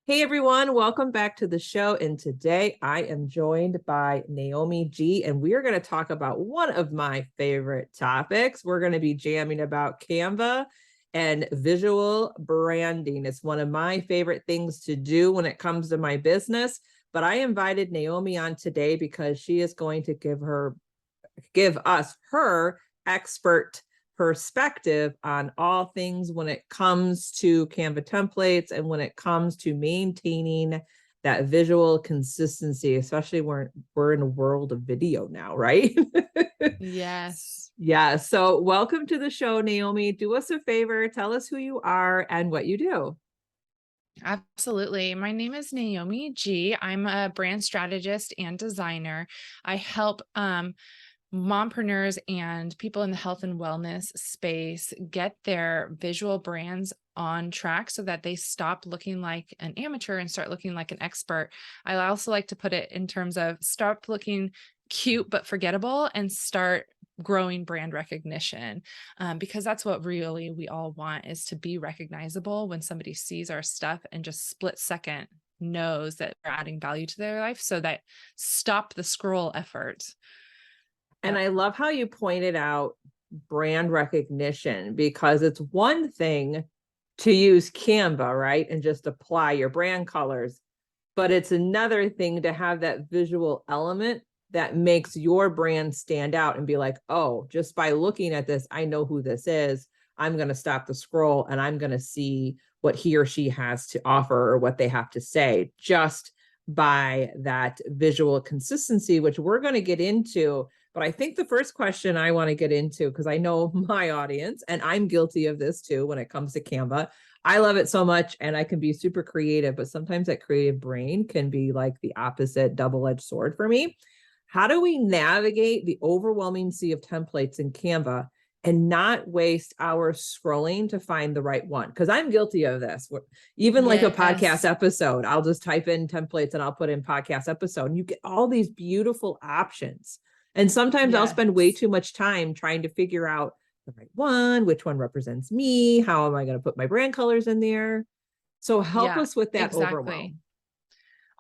Hey everyone, welcome back to the show. And today I am joined by Naomi G, and we are going to talk about one of my favorite topics. We're going to be jamming about Canva and visual branding. It's one of my favorite things to do when it comes to my business. But I invited Naomi on today because she is going to give us her expert perspective on all things when it comes to Canva templates and when it comes to maintaining that visual consistency, especially when we're in a world of video now, right? Yes. Yeah. So welcome to the show, Naomi. Do us a favor, tell us who you are and what you do. Absolutely. My name is Naomi G. I'm a brand strategist and designer. I help mompreneurs and people in the health and wellness space get their visual brands on track so that they stop looking like an amateur and start looking like an expert. I also like to put it in terms of stop looking cute but forgettable and start growing brand recognition, because that's what really we all want, is to be recognizable when somebody sees our stuff and just split second knows that we're adding value to their life, so that stop the scroll effort. And I love how you pointed out brand recognition, because it's one thing to use Canva, right? And just apply your brand colors. But it's another thing to have that visual element that makes your brand stand out and be like, oh, just by looking at this, I know who this is. I'm going to stop the scroll and I'm going to see what he or she has to offer or what they have to say just by that visual consistency, which we're going to get into. But I think the first question I want to get into, because I know my audience and I'm guilty of this too when it comes to Canva. I love it so much and I can be super creative, but sometimes that creative brain can be like the opposite double-edged sword for me. How do we navigate the overwhelming sea of templates in Canva and not waste hours scrolling to find the right one? Because I'm guilty of this. Even like a podcast Yes. episode, I'll just type in templates and I'll put in podcast episode, and you get all these beautiful options. And sometimes I'll spend way Yes. too much time trying to figure out the right one, which one represents me, how am I going to put my brand colors in there? So help Yeah, us with that exactly. overwhelm.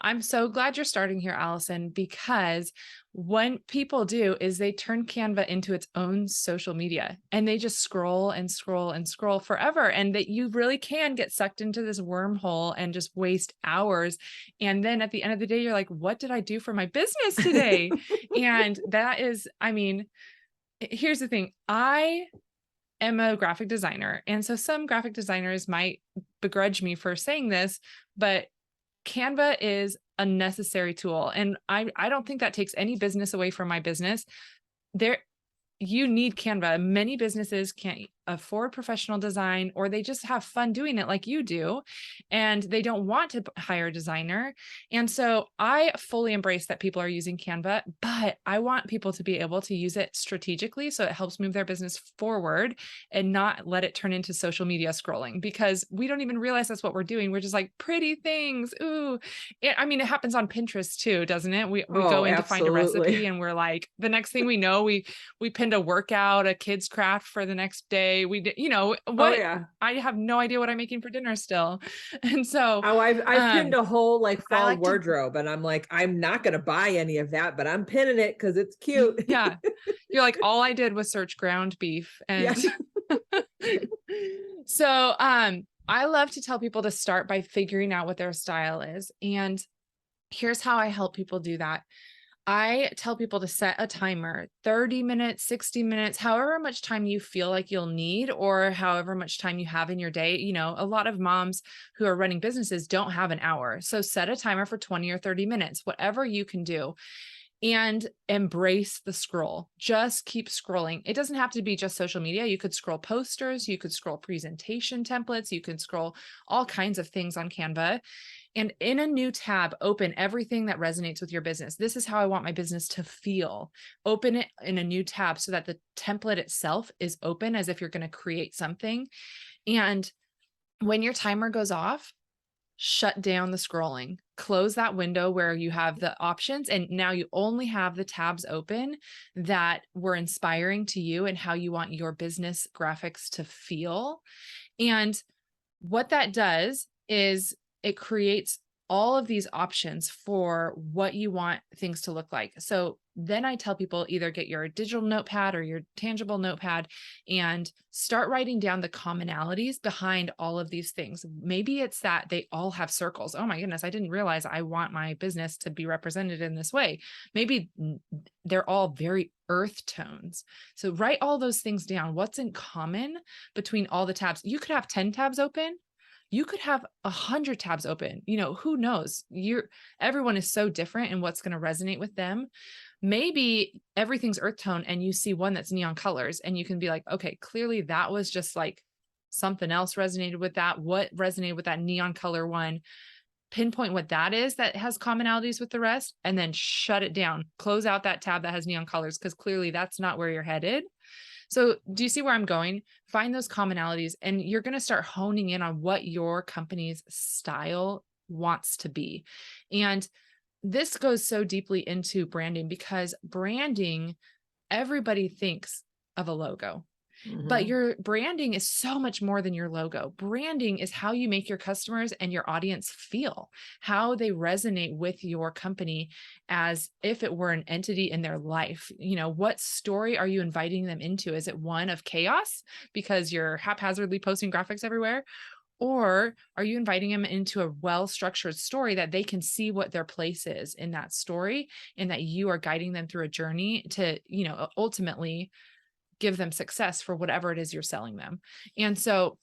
I'm so glad you're starting here, Allison, because what people do is they turn Canva into its own social media and they just scroll and scroll and scroll forever. And that you really can get sucked into this wormhole and just waste hours. And then at the end of the day, you're like, what did I do for my business today? And that is, I mean, here's the thing. I am a graphic designer. And so some graphic designers might begrudge me for saying this, but Canva is a necessary tool. And I don't think that takes any business away from my business. There, you need Canva. Many businesses can't afford professional design, or they just have fun doing it like you do, and they don't want to hire a designer. And so I fully embrace that people are using Canva, but I want people to be able to use it strategically so it helps move their business forward and not let it turn into social media scrolling, because we don't even realize that's what we're doing. We're just like pretty things. Ooh. I mean, it happens on Pinterest too, doesn't it? We go Oh, in to find a absolutely. recipe and we're like, the next thing we know, we pinned a workout, a kid's craft for the next day. We did, Oh what, yeah. I have no idea what I'm making for dinner still. And so, Oh, I've pinned um, a whole like I fall like to, wardrobe, and I'm like, I'm not gonna buy any of that, but I'm pinning it because it's cute. yeah, you're like, all I did was search ground beef. Yeah. And so, I love to tell people to start by figuring out what their style is. And here's how I help people do that. I tell people to set a timer, 30 minutes, 60 minutes, however much time you feel like you'll need, or however much time you have in your day. A lot of moms who are running businesses don't have an hour. So set a timer for 20 or 30 minutes, whatever you can do, and embrace the scroll. Just keep scrolling. It doesn't have to be just social media. You could scroll posters, you could scroll presentation templates, you could scroll all kinds of things on Canva. And in a new tab, open everything that resonates with your business. This is how I want my business to feel. Open it in a new tab so that the template itself is open as if you're going to create something. And when your timer goes off, shut down the scrolling. Close that window where you have the options. And now you only have the tabs open that were inspiring to you and how you want your business graphics to feel. And what that does is it creates all of these options for what you want things to look like. So then I tell people either get your digital notepad or your tangible notepad and start writing down the commonalities behind all of these things. Maybe it's that they all have circles. Oh my goodness, I didn't realize I want my business to be represented in this way. Maybe they're all very earth tones. So write all those things down. What's in common between all the tabs? You could have 10 tabs open. You could have 100 tabs open. Who knows? Everyone is so different in what's going to resonate with them. Maybe everything's earth tone and you see one that's neon colors and you can be like, okay, clearly that was just like something else resonated with that. What resonated with that neon color one? Pinpoint what that is that has commonalities with the rest, and then shut it down. Close out that tab that has neon colors, because clearly that's not where you're headed. So do you see where I'm going? Find those commonalities, and you're going to start honing in on what your company's style wants to be. And this goes so deeply into branding, because branding, everybody thinks of a logo. But your branding is so much more than your logo. Branding is how you make your customers and your audience feel, how they resonate with your company as if it were an entity in their life. What story are you inviting them into? Is it one of chaos because you're haphazardly posting graphics everywhere? Or are you inviting them into a well-structured story that they can see what their place is in that story, and that you are guiding them through a journey to, ultimately give them success for whatever it is you're selling them. And so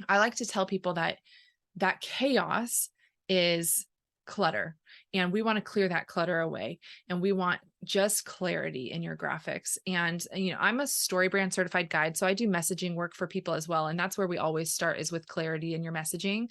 I like to tell people that chaos is clutter, and we want to clear that clutter away, and we want just clarity in your graphics. And I'm a StoryBrand certified guide, so I do messaging work for people as well, and that's where we always start, is with clarity in your messaging.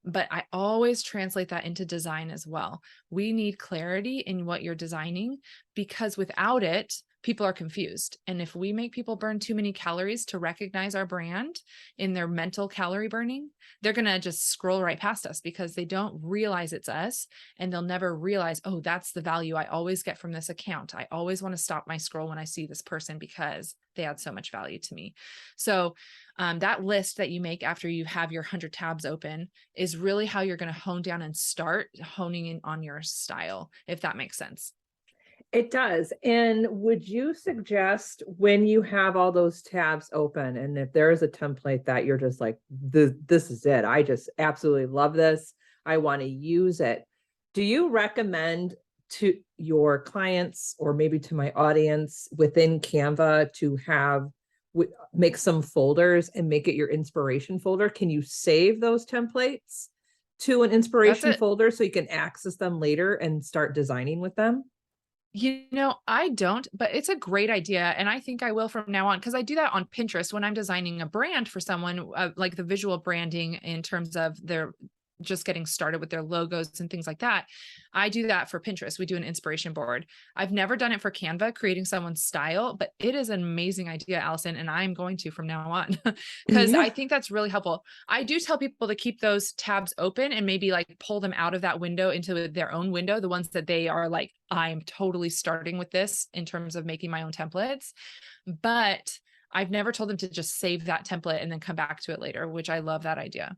But I always translate that into design as well. We need clarity in what you're designing, because without it, people are confused. And if we make people burn too many calories to recognize our brand in their mental calorie burning, they're going to just scroll right past us, because they don't realize it's us, and they'll never realize, oh, that's the value I always get from this account. I always want to stop my scroll when I see this person because they add so much value to me. So that list that you make after you have your 100 tabs open is really how you're going to hone down and start honing in on your style, if that makes sense. It does. And would you suggest, when you have all those tabs open, and if there is a template that you're just like, this is it, I just absolutely love this, I want to use it, do you recommend to your clients, or maybe to my audience within Canva, to make some folders and make it your inspiration folder? Can you save those templates to an inspiration folder so you can access them later and start designing with them? I don't, but it's a great idea. And I think I will from now on, because I do that on Pinterest when I'm designing a brand for someone, like the visual branding in terms of their just getting started with their logos and things like that. I do that for Pinterest. We do an inspiration board. I've never done it for Canva, creating someone's style, but it is an amazing idea, Allison. And I'm going to from now on, because I think that's really helpful. I do tell people to keep those tabs open and maybe like pull them out of that window into their own window, the ones that they are like, I'm totally starting with this in terms of making my own templates. But I've never told them to just save that template and then come back to it later, which I love that idea.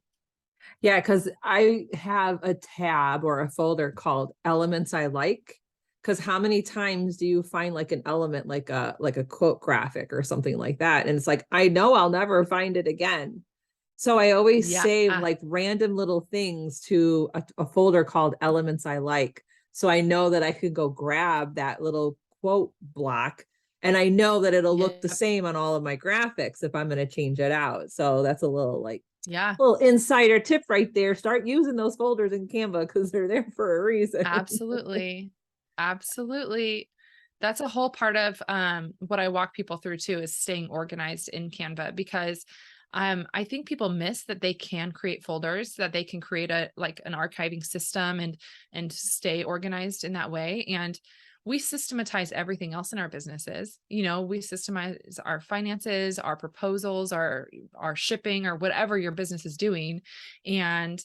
Yeah, because I have a tab or a folder called elements I like. Because how many times do you find like an element, like a quote graphic or something like that? And it's like, I know I'll never find it again. So I always save like random little things to a folder called elements I like. So I know that I could go grab that little quote block, and I know that it'll look the same on all of my graphics if I'm going to change it out. So that's a little little insider tip right there. Start using those folders in Canva, because they're there for a reason. Absolutely. Absolutely. That's a whole part of what I walk people through too, is staying organized in Canva, because I think people miss that they can create folders, that they can create an archiving system and stay organized in that way. And we systematize everything else in our businesses. We systemize our finances, our proposals, our shipping, or whatever your business is doing. And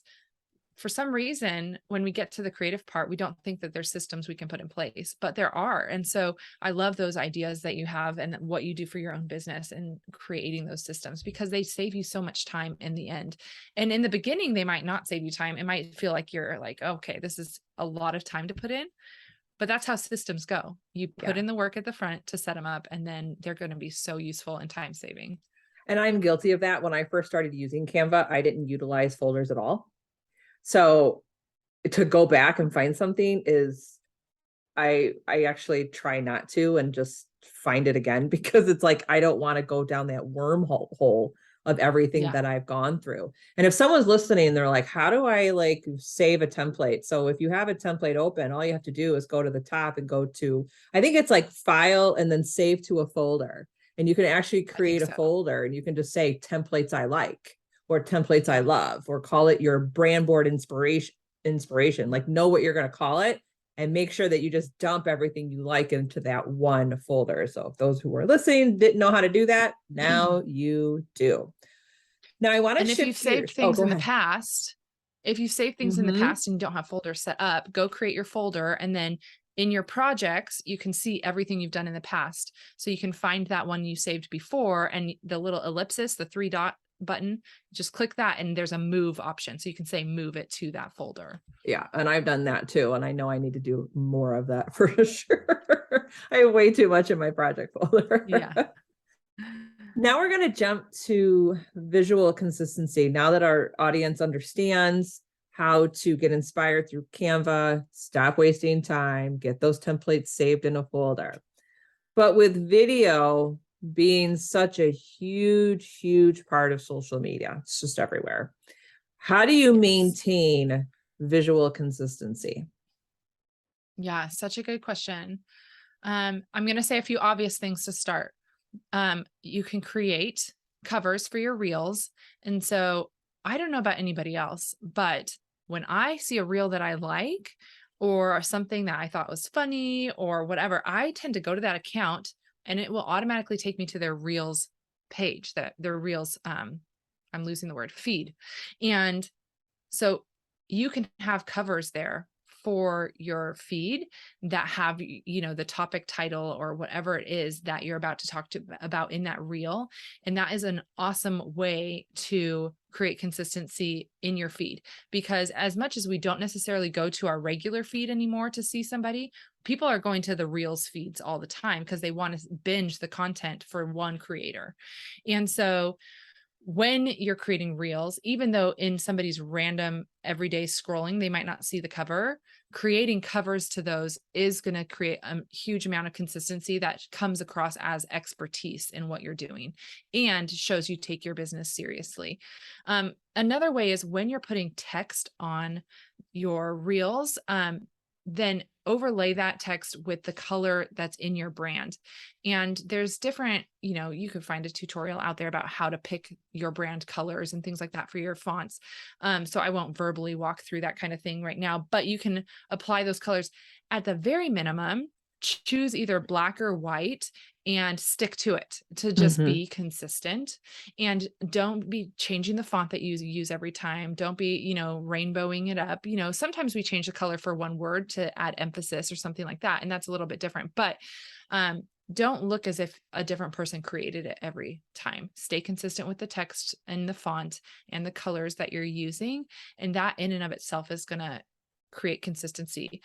for some reason, when we get to the creative part, we don't think that there's systems we can put in place, but there are. And so I love those ideas that you have and what you do for your own business and creating those systems, because they save you so much time in the end. And in the beginning, they might not save you time. It might feel like you're like, okay, this is a lot of time to put in, but that's how systems go. You put in the work at the front to set them up, and then they're going to be so useful and time saving. And I'm guilty of that. When I first started using Canva, I didn't utilize folders at all. So to go back and find something is, I actually try not to and just find it again, because it's like, I don't want to go down that wormhole of everything that I've gone through. And if someone's listening, they're like, how do I like save a template? So if you have a template open, all you have to do is go to the top and go to, I think it's like file and then save to a folder. And you can actually create a folder, and you can just say templates I like, or templates I love, or call it your brand board inspiration, like know what you're going to call it, and make sure that you just dump everything you like into that one folder. So if those who were listening didn't know how to do that, now you do. Now I want to shift if you've saved things in the past, if you save things in the past and you don't have folders set up, go create your folder, and then in your projects, you can see everything you've done in the past. So you can find that one you saved before, and the little ellipsis, the 3-dot button, just click that, and there's a move option. So you can say move it to that folder. Yeah. And I've done that too. And I know I need to do more of that for sure. I have way too much in my project folder. Yeah. Now we're going to jump to visual consistency. Now that our audience understands how to get inspired through Canva, stop wasting time, get those templates saved in a folder. But with video being such a huge part of social media, it's just everywhere. How do you maintain visual consistency? Yeah, such a good question. I'm going to say a few obvious things to start. You can create covers for your reels. And so I don't know about anybody else, but when I see a reel that I like, or something that I thought was funny or whatever, I tend to go to that account, and it will automatically take me to their reels page, that their reels, I'm losing the word, feed. And so you can have covers there for your feed that have, the topic title or whatever it is that you're about to talk about in that reel. And that is an awesome way to create consistency in your feed, because as much as we don't necessarily go to our regular feed anymore to see somebody, people are going to the reels feeds all the time because they want to binge the content for one creator. And so when you're creating reels, even though in somebody's random everyday scrolling, they might not see the cover, creating covers to those is going to create a huge amount of consistency that comes across as expertise in what you're doing and shows you take your business seriously. Another way is when you're putting text on your reels, then overlay that text with the color that's in your brand. And there's different, you can find a tutorial out there about how to pick your brand colors and things like that for your fonts. So I won't verbally walk through that kind of thing right now, but you can apply those colors. At the very minimum, choose either black or white and stick to it to just be consistent, and don't be changing the font that you use every time. Don't be, rainbowing it up. Sometimes we change the color for one word to add emphasis or something like that, and that's a little bit different, but don't look as if a different person created it every time. Stay consistent with the text and the font and the colors that you're using, and that in and of itself is going to create consistency.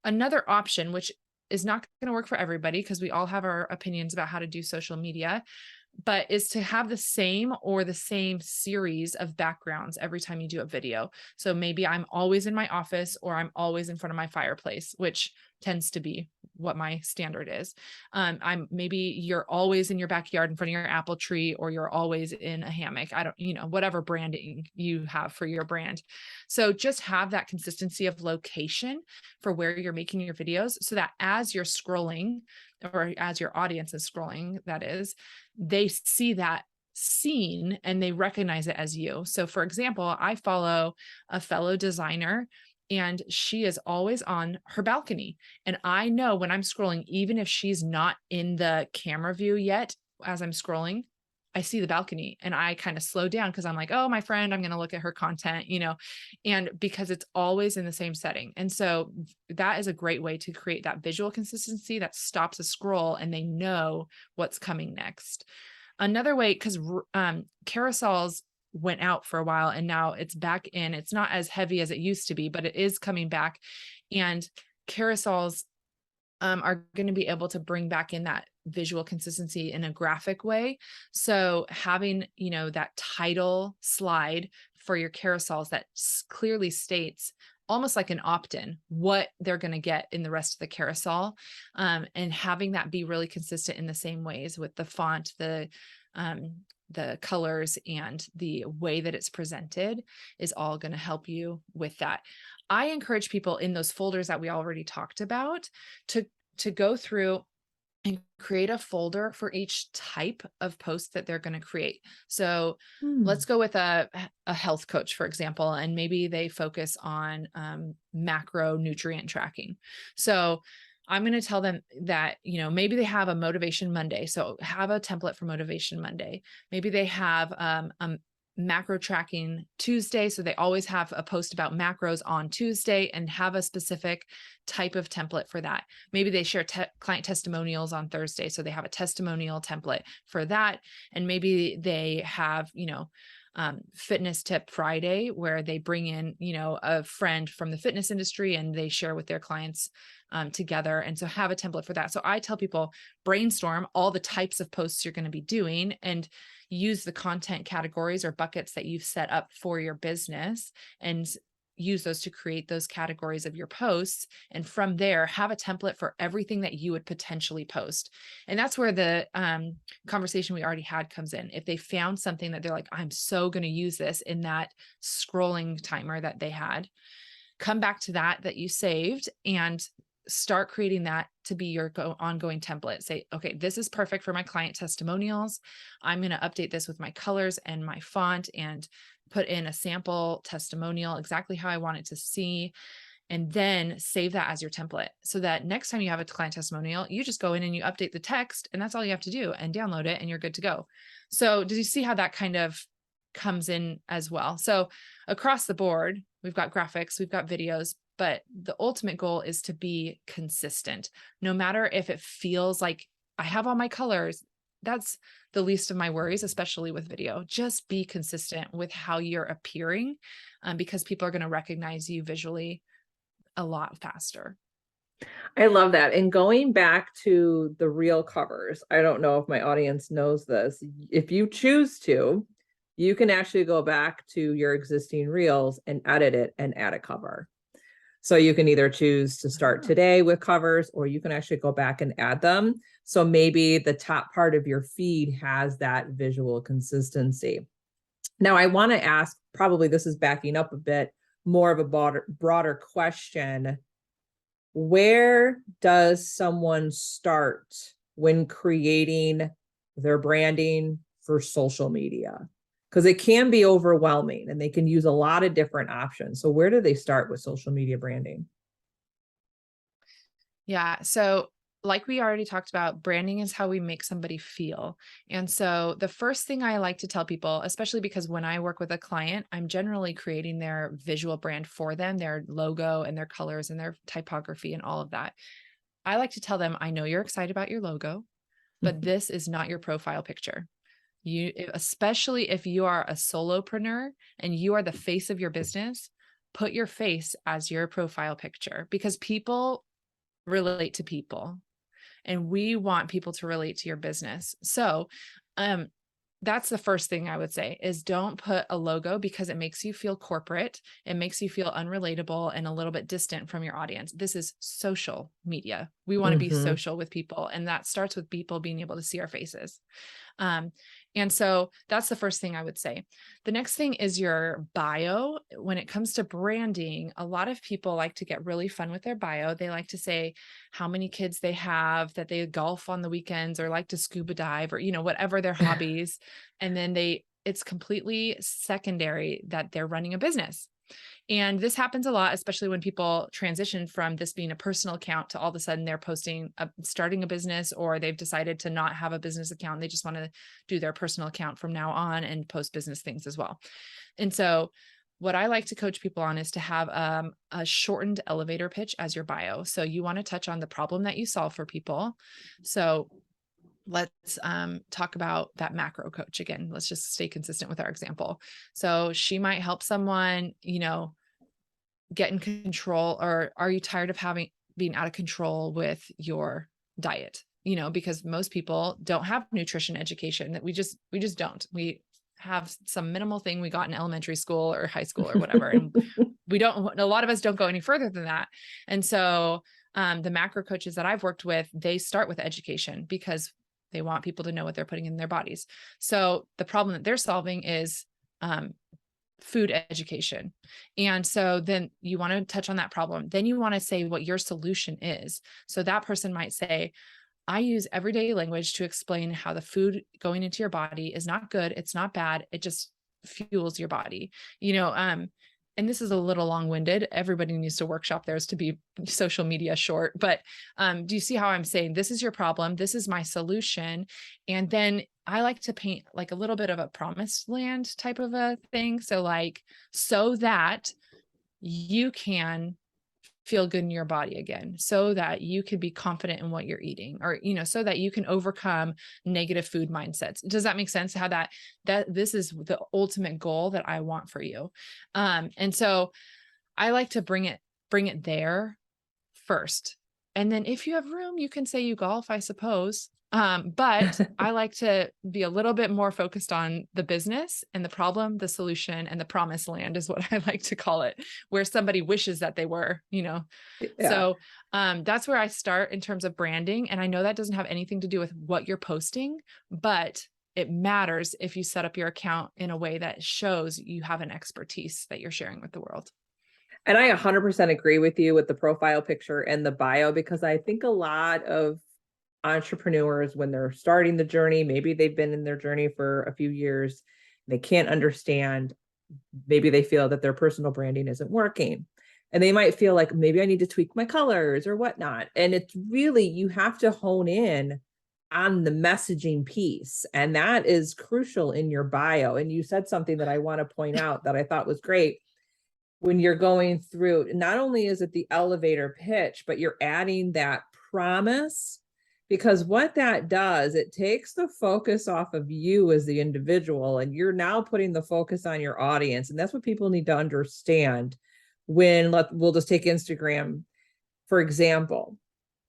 Another option, which is not going to work for everybody because we all have our opinions about how to do social media, but is to have the same series of backgrounds every time you do a video. So maybe I'm always in my office, or I'm always in front of my fireplace, which tends to be what my standard is. Maybe you're always in your backyard in front of your apple tree, or you're always in a hammock. I don't, whatever branding you have for your brand. So just have that consistency of location for where you're making your videos, so that as you're scrolling, or as your audience is scrolling, that is, they see that scene and they recognize it as you. So for example, I follow a fellow designer, and she is always on her balcony. And I know when I'm scrolling, even if she's not in the camera view yet, as I'm scrolling, I see the balcony and I kind of slow down because I'm like, oh, my friend, I'm going to look at her content, and because it's always in the same setting. And so that is a great way to create that visual consistency that stops a scroll and they know what's coming next. Another way, because carousels went out for a while and now it's back in. It's not as heavy as it used to be, but it is coming back. And carousels are going to be able to bring back in that visual consistency in a graphic way. So having, that title slide for your carousels that clearly states almost like an opt-in, what they're going to get in the rest of the carousel, and having that be really consistent in the same ways with the font, the colors, and the way that it's presented is all going to help you with that. I encourage people in those folders that we already talked about to go through and create a folder for each type of post that they're going to create. So let's go with a health coach, for example, and maybe they focus on macronutrient tracking. So I'm going to tell them that, maybe they have a Motivation Monday. So have a template for Motivation Monday. Maybe they have a macro tracking Tuesday. So they always have a post about macros on Tuesday and have a specific type of template for that. Maybe they share client testimonials on Thursday. So they have a testimonial template for that. And maybe they have, fitness tip Friday where they bring in, a friend from the fitness industry and they share with their clients together. And so have a template for that. So I tell people, brainstorm all the types of posts you're going to be doing and use the content categories or buckets that you've set up for your business and use those to create those categories of your posts. And from there, have a template for everything that you would potentially post. And that's where the conversation we already had comes in. If they found something that they're like, I'm so going to use this in that scrolling timer that they had, come back to that you saved and start creating that to be your ongoing template. Say, okay, this is perfect for my client testimonials. I'm going to update this with my colors and my font and put in a sample testimonial, exactly how I want it to see, and then save that as your template so that next time you have a client testimonial, you just go in and you update the text and that's all you have to do and download it and you're good to go. So did you see how that kind of comes in as well? So across the board, we've got graphics, we've got videos, but the ultimate goal is to be consistent. No matter if it feels like I have all my colors, that's the least of my worries, especially with video. Just be consistent with how you're appearing, because people are going to recognize you visually a lot faster. I love that. And going back to the reel covers, I don't know if my audience knows this. If you choose to, you can actually go back to your existing reels and edit it and add a cover. So you can either choose to start today with covers, or you can actually go back and add them. So maybe the top part of your feed has that visual consistency. Now, I want to ask, probably this is backing up a bit, more of a broader question. Where does someone start when creating their branding for social media? Because it can be overwhelming and they can use a lot of different options. So where do they start with social media branding? Yeah. So like we already talked about, branding is how we make somebody feel. And so the first thing I like to tell people, especially because when I work with a client, I'm generally creating their visual brand for them, their logo and their colors and their typography and all of that. I like to tell them, I know you're excited about your logo, but this is not your profile picture. Especially if you are a solopreneur and you are the face of your business, put your face as your profile picture because people relate to people and we want people to relate to your business. So, that's the first thing I would say is don't put a logo because it makes you feel corporate. It makes you feel unrelatable and a little bit distant from your audience. This is social media. We want to be social with people. And that starts with people being able to see our faces. And so that's the first thing I would say. The next thing is your bio. When it comes to branding, a lot of people like to get really fun with their bio. They like to say how many kids they have, that they golf on the weekends or like to scuba dive or, whatever their hobbies. And then they it's completely secondary that they're running a business. And this happens a lot, especially when people transition from this being a personal account to all of a sudden they're starting a business, or they've decided to not have a business account. They just want to do their personal account from now on and post business things as well. And so what I like to coach people on is to have a shortened elevator pitch as your bio. So you want to touch on the problem that you solve for people. So let's talk about that macro coach again. Let's just stay consistent with our example. So she might help someone, get in control, or are you tired of being out of control with your diet? Because most people don't have nutrition education, that we just don't. We have some minimal thing we got in elementary school or high school or whatever. And a lot of us don't go any further than that. And so the macro coaches that I've worked with, they start with education because they want people to know what they're putting in their bodies. So the problem that they're solving is food education. And so then you want to touch on that problem. Then you want to say what your solution is. So that person might say, I use everyday language to explain how the food going into your body is not good. It's not bad. It just fuels your body, and this is a little long-winded. Everybody needs to workshop theirs to be social media short, but do you see how I'm saying, this is your problem, this is my solution? And then I like to paint like a little bit of a promised land type of a thing. So that you can feel good in your body again, so that you can be confident in what you're eating, or, so that you can overcome negative food mindsets. Does that make sense? How that this is the ultimate goal that I want for you. And so I like to bring it there first. And then if you have room, you can say you golf, I suppose. But I like to be a little bit more focused on the business and the problem, the solution, and the promised land is what I like to call it, where somebody wishes that they were, Yeah. So that's where I start in terms of branding. And I know that doesn't have anything to do with what you're posting, but it matters if you set up your account in a way that shows you have an expertise that you're sharing with the world. And I 100% agree with you with the profile picture and the bio, because I think a lot of entrepreneurs, when they're starting the journey, maybe they've been in their journey for a few years, they can't understand, maybe they feel that their personal branding isn't working, and they might feel like, maybe I need to tweak my colors or whatnot. And it's really, you have to hone in on the messaging piece, and that is crucial in your bio. And you said something that I want to point out that I thought was great. When you're going through, not only is it the elevator pitch, but you're adding that promise, because what that does, it takes the focus off of you as the individual, and you're now putting the focus on your audience. And that's what people need to understand. We'll just take Instagram, for example.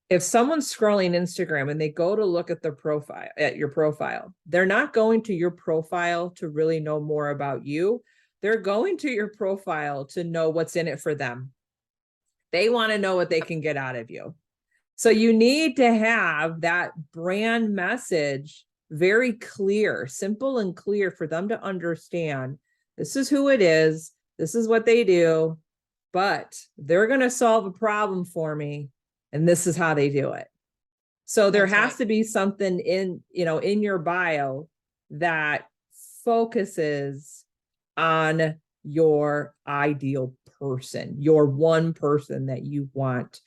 If someone's scrolling Instagram and they go to look at your profile, they're not going to your profile to really know more about you. They're going to your profile to know what's in it for them. They want to know what they can get out of you. So you need to have that brand message very clear, simple and clear, for them to understand this is who it is, this is what they do, but they're going to solve a problem for me, and this is how they do it. So there has to be something in your bio that focuses on your ideal person, your one person that you want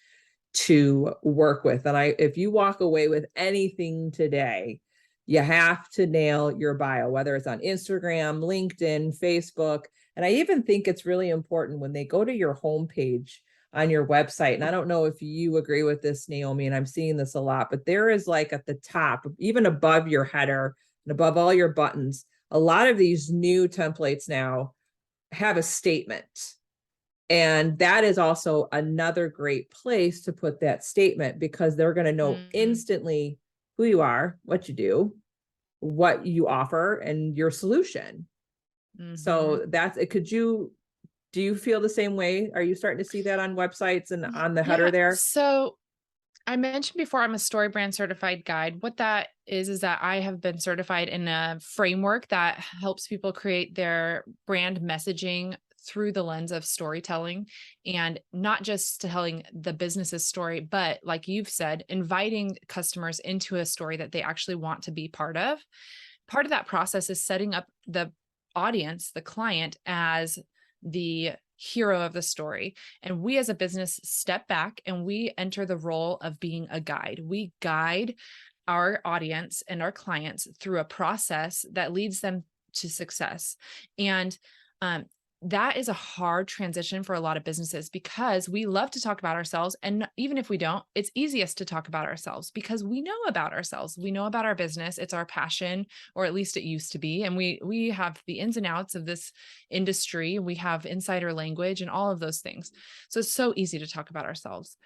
to work with. And if you walk away with anything today, you have to nail your bio, whether it's on Instagram, LinkedIn, Facebook. And I even think it's really important when they go to your homepage on your website. And I don't know if you agree with this, Naomi, and I'm seeing this a lot, but there is like at the top, even above your header and above all your buttons, a lot of these new templates now have a statement. And that is also another great place to put that statement, because they're going to know instantly who you are, what you do, what you offer, and your solution. So that's it. Do you feel the same way? Are you starting to see that on websites and on the header there? So I mentioned before, I'm a story brand certified guide. What that is that I have been certified in a framework that helps people create their brand messaging through the lens of storytelling, and not just telling the business's story, but like you've said, inviting customers into a story that they actually want to be part of. part of that process is setting up the audience, the client, as the hero of the story. And we as a business step back and we enter the role of being a guide. We guide our audience and our clients through a process that leads them to success. And that is a hard transition for a lot of businesses because we love to talk about ourselves. And even if we don't, it's easiest to talk about ourselves because we know about ourselves. We know about our business. It's our passion, or at least it used to be. And we have the ins and outs of this industry. We have insider language and all of those things. So it's so easy to talk about ourselves.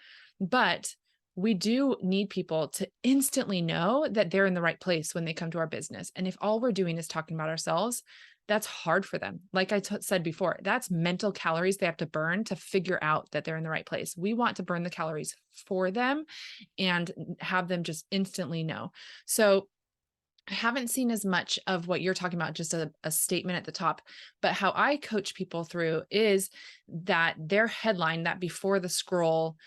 But we do need people to instantly know that they're in the right place when they come to our business. And if all we're doing is talking about ourselves, that's hard for them. Like I said before, that's mental calories they have to burn to figure out that they're in the right place. We want to burn the calories for them and have them just instantly know. So I haven't seen as much of what you're talking about, just a statement at the top, but how I coach people through is that their headline, that before the scroll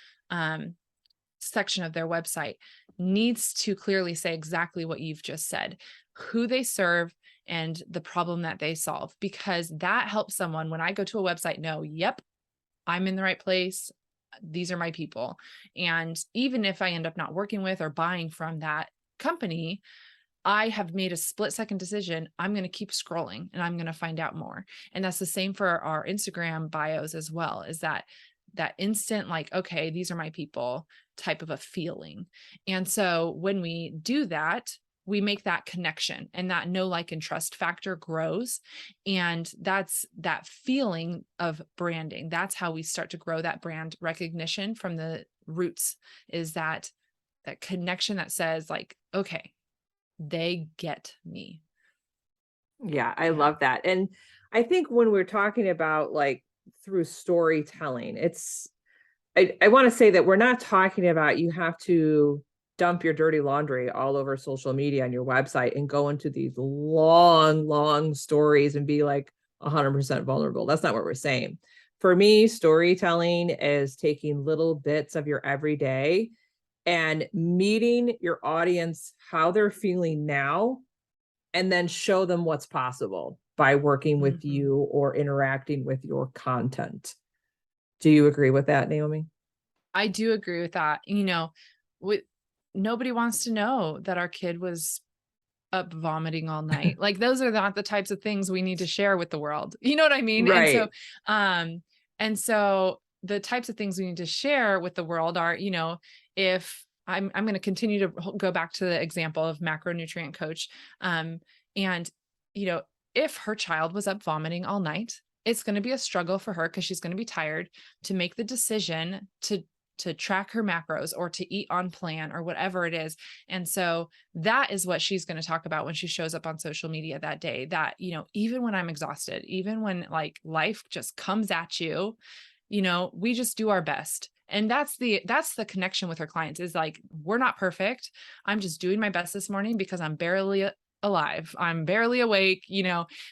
section of their website, needs to clearly say exactly what you've just said, who they serve and the problem that they solve, because that helps someone when I go to a website know, yep, I'm in the right place. These are my people. And even if I end up not working with or buying from that company, I have made a split-second decision. I'm going to keep scrolling and I'm going to find out more. And that's the same for our Instagram bios as well, is that instant, like, okay, these are my people type of a feeling. And so when we do that, we make that connection and that know, like, and trust factor grows. And that's that feeling of branding. That's how we start to grow that brand recognition from the roots, is that connection that says, like, okay, they get me. Yeah, I Yeah. love that. And I think when we're talking about like through storytelling, I want to say that we're not talking about you have to dump your dirty laundry all over social media on your website and go into these long, long stories and be like 100% vulnerable. That's not what we're saying. For me, storytelling is taking little bits of your everyday and meeting your audience how they're feeling now, and then show them what's possible by working with you or interacting with your content. Do you agree with that, Naomi? I do agree with that. Nobody wants to know that our kid was up vomiting all night. Like, those are not the types of things we need to share with the world. You know what I mean? Right. And so the types of things we need to share with the world are, if I'm going to continue to go back to the example of macronutrient coach. And, if her child was up vomiting all night, it's going to be a struggle for her because she's going to be tired to make the decision to track her macros or to eat on plan or whatever it is. And so that is what she's going to talk about when she shows up on social media that day, that, even when I'm exhausted, even when like life just comes at you, we just do our best. And that's the connection with her clients, is like, we're not perfect. I'm just doing my best this morning because I'm barely alive. I'm barely awake,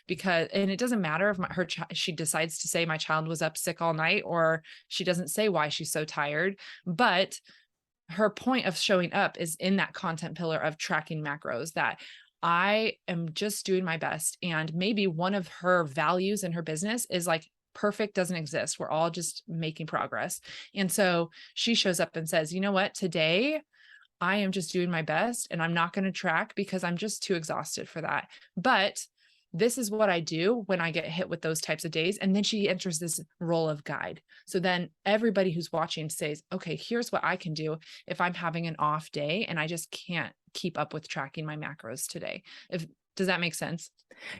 because, and it doesn't matter if she decides to say my child was up sick all night, or she doesn't say why she's so tired, but her point of showing up is in that content pillar of tracking macros, that I am just doing my best. And maybe one of her values in her business is like, perfect doesn't exist. We're all just making progress. And so she shows up and says, you know what, today I am just doing my best and I'm not going to track because I'm just too exhausted for that. But this is what I do when I get hit with those types of days. And then she enters this role of guide. So then everybody who's watching says, okay, here's what I can do if I'm having an off day and I just can't keep up with tracking my macros today. Does that make sense?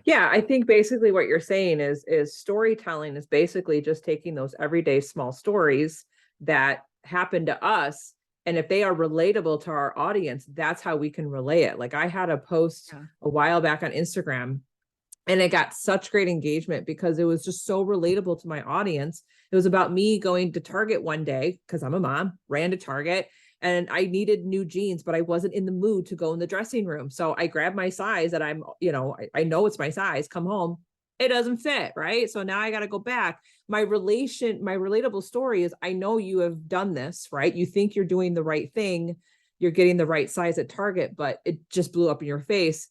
Yeah, I think basically what you're saying is storytelling is basically just taking those everyday small stories that happen to us, and if they are relatable to our audience, that's how we can relay it. Like, I had a post a while back on Instagram, and it got such great engagement because it was just so relatable to my audience. It was about me going to Target one day because I'm a mom, ran to Target, and I needed new jeans, but I wasn't in the mood to go in the dressing room. So I grabbed my size that I know it's my size, come home, it doesn't fit, right? So now I got to go back. My relatable story is, I know you have done this, right? You think you're doing the right thing. You're getting the right size at Target, but it just blew up in your face.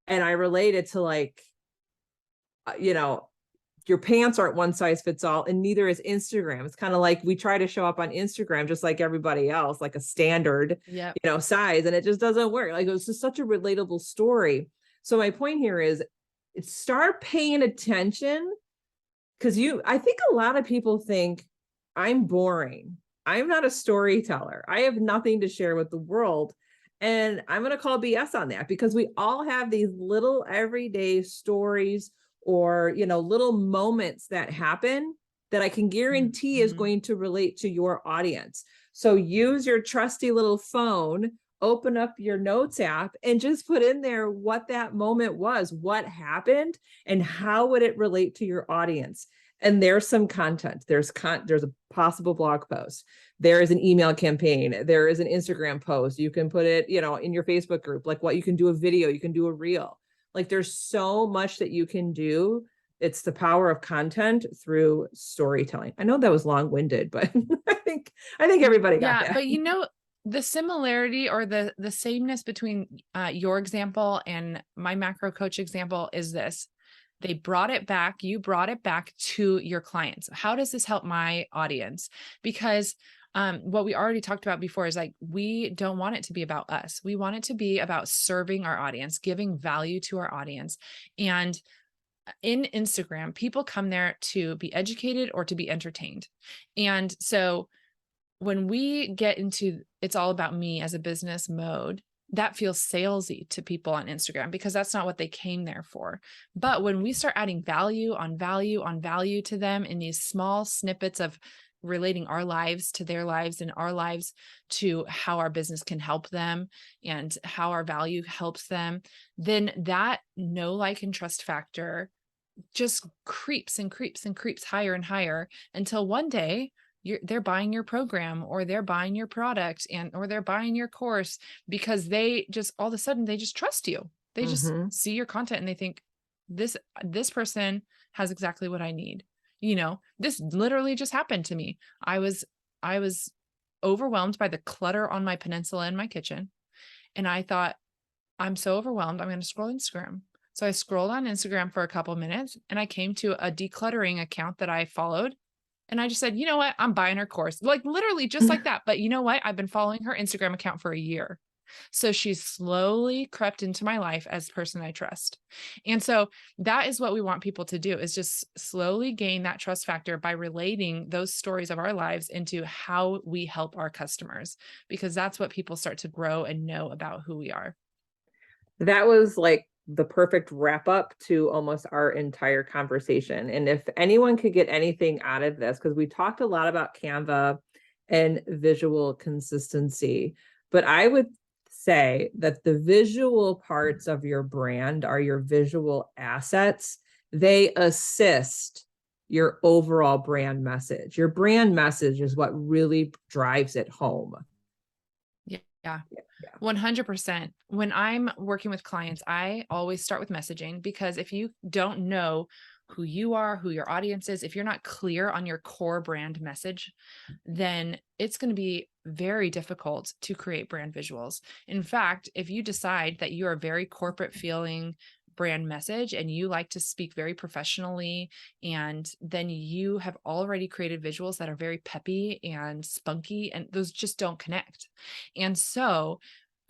And I relate it to like, you know, your pants aren't one size fits all, and neither is Instagram. It's kind of like we try to show up on Instagram just like everybody else, like a standard, Yep. size, and it just doesn't work. Like, it was just such a relatable story. So my point here is start paying attention, because I think a lot of people think I'm boring. I'm not a storyteller. I have nothing to share with the world. And I'm going to call BS on that, because we all have these little everyday stories or, little moments that happen that I can guarantee is going to relate to your audience. So use your trusty little phone, open up your notes app, and just put in there what that moment was, what happened, and how would it relate to your audience. And there's some content. There's a possible blog post. There is an email campaign. There is an Instagram post. You can put it, in your Facebook group, like what you can do a video, you can do a reel. Like, there's so much that you can do. It's the power of content through storytelling. I know that was long-winded, but I think everybody got that. But the similarity or the sameness between your example and my macro coach example is this. You brought it back to your clients. How does this help my audience? Because what we already talked about before is like, we don't want it to be about us. We want it to be about serving our audience, giving value to our audience. And in Instagram, people come there to be educated or to be entertained. And so when we get into it's all about me as a business mode, that feels salesy to people on Instagram, because that's not what they came there for. But when we start adding value on value on value to them in these small snippets of relating our lives to their lives and our lives to how our business can help them and how our value helps them, then that know, like, and trust factor just creeps and creeps and creeps higher and higher until one day they're buying your program, or they're buying your product, or they're buying your course, because they just all of a sudden they just trust you. They just see your content and they think this person has exactly what I need. This literally just happened to me. I was overwhelmed by the clutter on my peninsula in my kitchen. And I thought, I'm so overwhelmed, I'm going to scroll Instagram. So I scrolled on Instagram for a couple of minutes, and I came to a decluttering account that I followed. And I just said, you know what? I'm buying her course, like literally just like that. But you know what? I've been following her Instagram account for a year. So she's slowly crept into my life as a person I trust. And so that is what we want people to do, is just slowly gain that trust factor by relating those stories of our lives into how we help our customers, because that's what people start to grow and know about who we are. That was like the perfect wrap up to almost our entire conversation. And if anyone could get anything out of this, because we talked a lot about Canva and visual consistency, but I would say that the visual parts of your brand are your visual assets. They assist your overall brand message. Your brand message is what really drives it home. Yeah. 100%. When I'm working with clients, I always start with messaging, because if you don't know who you are, who your audience is, if you're not clear on your core brand message, then it's going to be very difficult to create brand visuals. In fact, if you decide that you're a very corporate feeling brand message and you like to speak very professionally, and then you have already created visuals that are very peppy and spunky, and those just don't connect. And so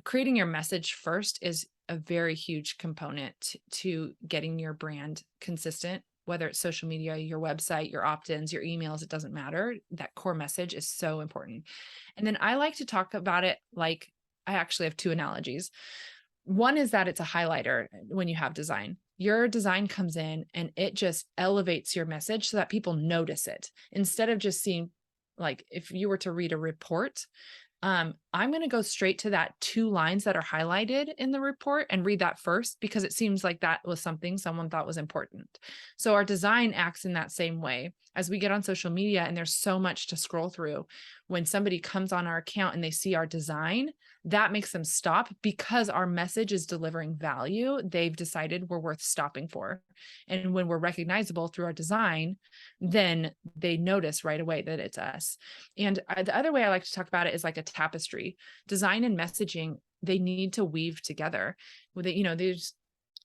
creating your message first is a very huge component to getting your brand consistent, whether it's social media, your website, your opt-ins, your emails, it doesn't matter. That core message is so important. And then I like to talk about it like, I actually have two analogies. One is that it's a highlighter when you have design. Your design comes in and it just elevates your message so that people notice it. Instead of just seeing, like, if you were to read a report, I'm going to go straight to that 2 lines that are highlighted in the report and read that first, because it seems like that was something someone thought was important. So our design acts in that same way. As we get on social media and there's so much to scroll through, when somebody comes on our account and they see our design, that makes them stop, because our message is delivering value. They've decided we're worth stopping for. And when we're recognizable through our design, then they notice right away that it's us. And the other way I like to talk about it is like a tapestry. Design and messaging, they need to weave together. There's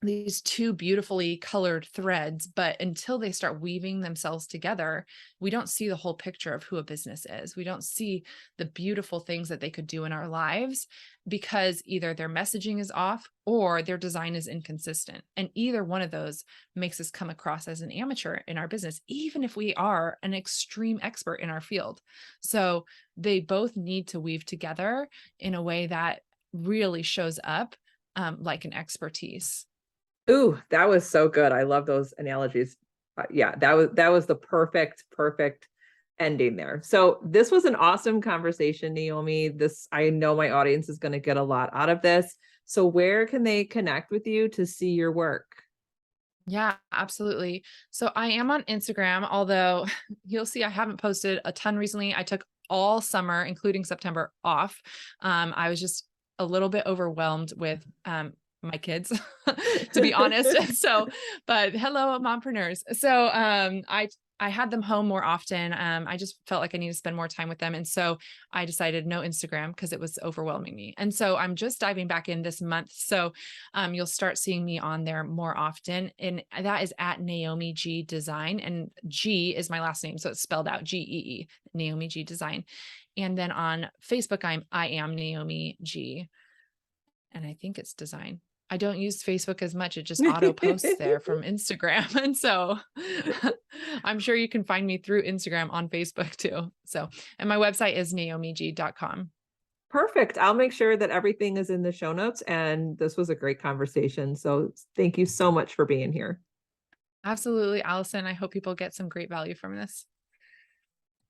these two beautifully colored threads, but until they start weaving themselves together, we don't see the whole picture of who a business is. We don't see the beautiful things that they could do in our lives because either their messaging is off or their design is inconsistent. And either one of those makes us come across as an amateur in our business, even if we are an extreme expert in our field. So they both need to weave together in a way that really shows up like an expertise. Ooh, that was so good. I love those analogies. Yeah, that was the perfect ending there. So this was an awesome conversation, Naomi. This, I know my audience is going to get a lot out of this. So where can they connect with you to see your work? Yeah, absolutely. So I am on Instagram, although you'll see I haven't posted a ton recently. I took all summer, including September, off. I was just a little bit overwhelmed with my kids, to be honest. So, but hello, mompreneurs. So I had them home more often. I just felt like I needed to spend more time with them. And so I decided no Instagram because it was overwhelming me. And so I'm just diving back in this month. So you'll start seeing me on there more often. And that is at Naomi G Design. And G is my last name. So it's spelled out Gee, Naomi G Design. And then on Facebook, I am Naomi G. And I think it's design. I don't use Facebook as much. It just auto posts there from Instagram. And so I'm sure you can find me through Instagram on Facebook too. So, and my website is naomig.com. Perfect. I'll make sure that everything is in the show notes. And this was a great conversation. So thank you so much for being here. Absolutely, Allison. I hope people get some great value from this.